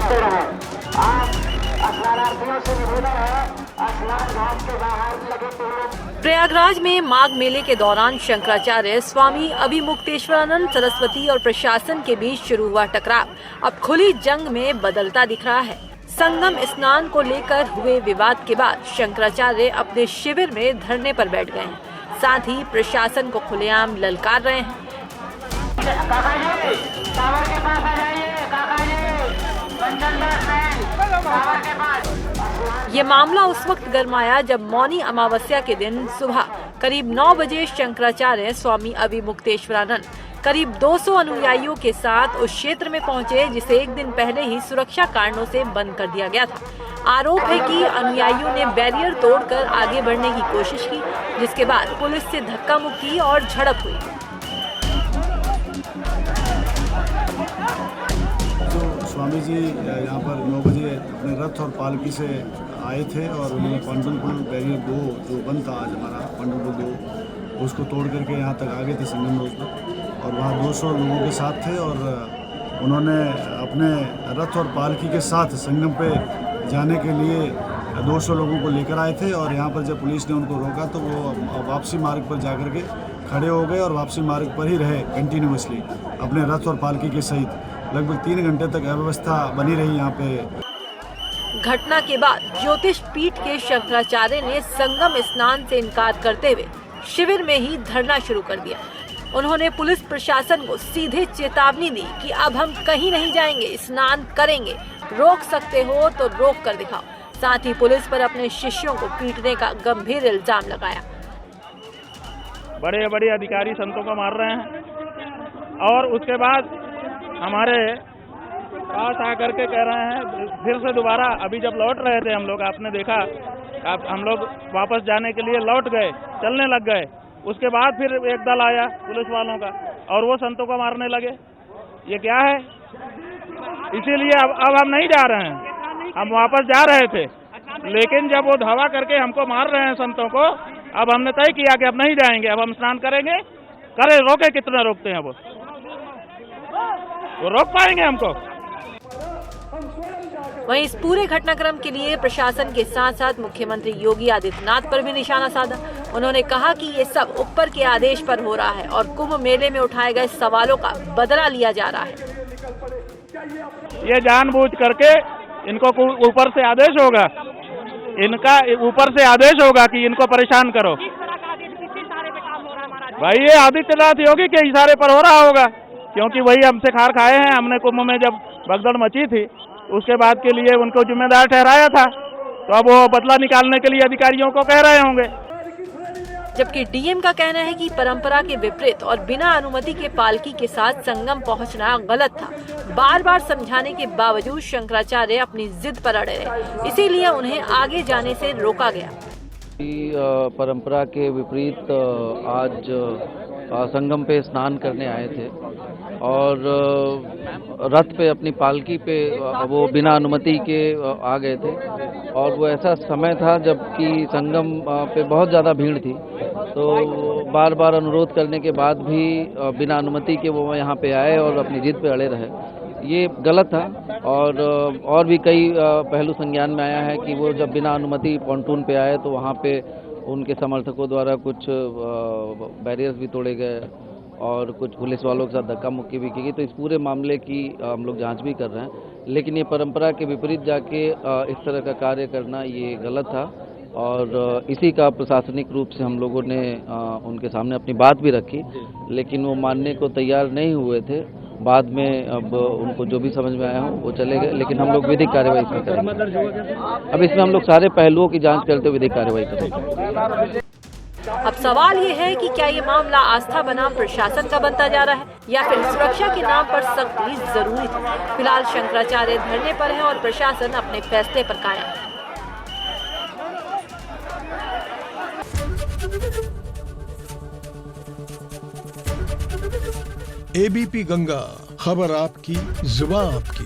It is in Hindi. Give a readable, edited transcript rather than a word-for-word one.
बचते रहें। आप स्नानार्थियों से निवेदन है, स्नान घाट के बाहर लगे पेड़ों। प्रयागराज में माघ मेले के दौरान शंकराचार्य स्वामी अभिमुक्तेश्वरानंद सरस्वती और प्रशासन के बीच शुरू हुआ टकराव अब खुली जंग में बदलता दिख रहा है। संगम स्नान को लेकर हुए विवाद के बाद शंकराचार्य अपने शिविर में धरने पर बैठ गए हैं, साथ ही प्रशासन को खुलेआम ललकार रहे हैं। ये मामला उस वक्त गरमाया जब मौनी अमावस्या के दिन सुबह करीब 9 बजे शंकराचार्य स्वामी अभिमुक्तेश्वरानंद करीब 200 अनुयायियों के साथ उस क्षेत्र में पहुंचे जिसे एक दिन पहले ही सुरक्षा कारणों से बंद कर दिया गया था। आरोप है कि अनुयायियों ने बैरियर तोड़कर आगे बढ़ने की कोशिश की, जिसके बाद पुलिस से धक्का मुक्की और झड़प हुई। स्वामी जी यहाँ पर 9 बजे अपने रथ और पालकी से आए थे और उन्होंने पंडुल पुल बैरियर 2 जो बंद था आज हमारा पंडुल पुल 2 उसको तोड़ करके यहाँ तक आ गए थे संगम रोड पर और वहाँ 200 लोगों के साथ थे और उन्होंने अपने रथ और पालकी के साथ संगम पे जाने के लिए 200 लोगों को लेकर आए थे और यहाँ पर जब पुलिस ने उनको रोका तो वो वापसी मार्ग पर जाकर के खड़े हो गए और वापसी मार्ग पर ही रहे कंटिन्यूअसली अपने रथ और पालकी के सहित। लगभग 3 घंटे तक अव्यवस्था बनी रही यहाँ पे। घटना के बाद ज्योतिष पीठ के शंकराचार्य ने संगम स्नान से इनकार करते हुए शिविर में ही धरना शुरू कर दिया। उन्होंने पुलिस प्रशासन को सीधे चेतावनी दी कि अब हम कहीं नहीं जाएंगे, स्नान करेंगे, रोक सकते हो तो रोक कर दिखाओ। साथ ही पुलिस पर अपने शिष्यों को पीटने का गंभीर इल्जाम लगाया। बड़े बड़े अधिकारी संतों को मार रहे हैं और उसके बाद हमारे पास आकर के कह रहे हैं फिर से दोबारा। अभी जब लौट रहे थे हम लोग, आपने देखा, हम लोग वापस जाने के लिए लौट गए, चलने लग गए। उसके बाद फिर एक दल आया पुलिस वालों का और वो संतों को मारने लगे। ये क्या है? इसीलिए अब हम नहीं जा रहे हैं। हम वापस जा रहे थे, लेकिन जब वो धावा करके हमको मार रहे हैं संतों को, अब हमने तय किया कि अब नहीं जाएंगे, अब हम स्नान करेंगे। करे रोके, कितना रोकते हैं वो रोक पाएंगे हमको? वहीं इस पूरे घटनाक्रम के लिए प्रशासन के साथ साथ मुख्यमंत्री योगी आदित्यनाथ पर भी निशाना साधा। उन्होंने कहा कि ये सब ऊपर के आदेश पर हो रहा है और कुंभ मेले में उठाए गए सवालों का बदला लिया जा रहा है। ये जानबूझ करके इनको ऊपर से आदेश होगा, इनका ऊपर से आदेश होगा कि इनको परेशान करो। भाई ये आदित्यनाथ योगी के इशारे पर हो रहा होगा, क्योंकि वही हमसे खार खाए हैं। हमने कुंभ में जब भगदड़ मची थी उसके बाद के लिए उनको जिम्मेदार ठहराया था, तो अब वो बदला निकालने के लिए अधिकारियों को कह रहे होंगे। जबकि डीएम का कहना है कि परंपरा के विपरीत और बिना अनुमति के पालकी के साथ संगम पहुंचना गलत था। बार बार समझाने के बावजूद शंकराचार्य अपनी जिद पर अड़े रहे, इसीलिए उन्हें आगे जाने से रोका गया। परंपरा के विपरीत आज संगम पे स्नान करने आए थे और रथ पे अपनी पालकी पे वो बिना अनुमति के आ गए थे और वो ऐसा समय था जबकि संगम पे बहुत ज़्यादा भीड़ थी, तो बार बार अनुरोध करने के बाद भी बिना अनुमति के वो यहाँ पे आए और अपनी जिद पे अड़े रहे। ये गलत था और भी कई पहलू संज्ञान में आया है कि वो जब बिना अनुमति पॉन्टून पे आए तो वहाँ पे उनके समर्थकों द्वारा कुछ बैरियर्स भी तोड़े गए और कुछ पुलिस वालों के साथ धक्का मुक्की भी की गई। तो इस पूरे मामले की हम लोग जांच भी कर रहे हैं, लेकिन ये परंपरा के विपरीत जाके इस तरह का कार्य करना ये गलत था और इसी का प्रशासनिक रूप से हम लोगों ने उनके सामने अपनी बात भी रखी, लेकिन वो मानने को तैयार नहीं हुए थे। बाद में अब उनको जो भी समझ में आया हो वो चले गए, लेकिन हम लोग विधिक कार्रवाई इसमें करेंगे। अब इसमें हम लोग सारे पहलुओं की जांच करते हुए विधिक कार्रवाई करेंगे। अब सवाल ये है कि क्या ये मामला आस्था बनाम प्रशासन का बनता जा रहा है या फिर सुरक्षा के नाम पर सख्ती जरूरी थी। फिलहाल शंकराचार्य धरने पर है और प्रशासन अपने फैसले पर कायम है। एबीपी गंगा, खबर आपकी, जुबान आपकी।